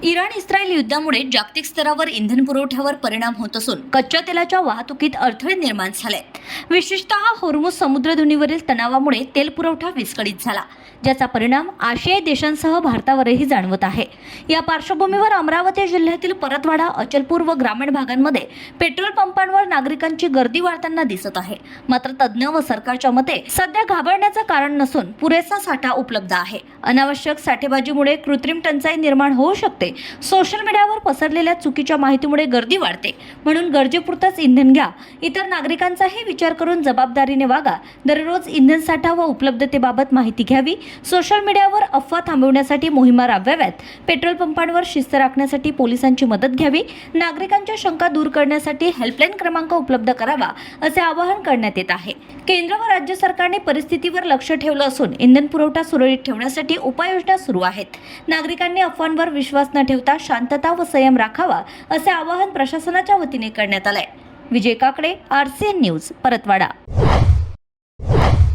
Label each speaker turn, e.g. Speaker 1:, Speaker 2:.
Speaker 1: Iran Israel युद्धामुळे जागतिक स्तरावर इंधन पुरवठ्यावर परिणाम होत असून कच्च्या तेलाच्या वाहतुकीत अडथळे निर्माण झाले. विशेषतः होर्मुझ समुद्रधुनीवरील तणावामुळे तेल पुरवठा विस्कळीत झाला, ज्याचा परिणाम आशियाई देशांसह भारतावरही जाणवत आहे. या पार्श्वभूमीवर अमरावती जिल्ह्यातील परतवाडा, अचलपूर व ग्रामीण भागांमध्ये पेट्रोल पंपांवर नागरिकांची गर्दी वाढताना दिसत आहे. मात्र तज्ज्ञ व सरकारच्या मते सध्या घाबरण्याचं कारण नसून पुरेसा साठा उपलब्ध आहे. अनावश्यक साठेबाजीमुळे कृत्रिम टंचाई निर्माण होऊ शकते. सोशल मीडियावर पसरलेल्या चुकीच्या माहितीमुळे गर्दी वाढते. म्हणून गरजेपुरतच इंधन घ्या. इतर नागरिकांचाही विचार करून जबाबदारीने वागा. दररोज इंधन साठा व उपलब्धतेबाबत माहिती घ्यावी. सोशल मीडियावर अफवा थांबवण्यासाठी मोहिमा राबवाव्यात. पेट्रोल पंपांवर शिस्त राखण्यासाठी पोलिसांची मदत घ्यावी. नागरिकांच्या शंका दूर करण्यासाठी हेल्पलाईन क्रमांक उपलब्ध करावा, असे आवाहन करण्यात येत आहे. केंद्र व राज्य सरकारने परिस्थितीवर लक्ष ठेवलं असून इंधन पुरवठा सुरळीत ठेवण्यासाठी उपाययोजना सुरू आहेत. नागरिकांनी अफवांवर विश्वास न ठेवता शांतता व संयम राखावा, असे आवाहन प्रशासनाच्या वतीने करण्यात आलंय. विजय काकडे, RCN न्यूज, परतवाडा.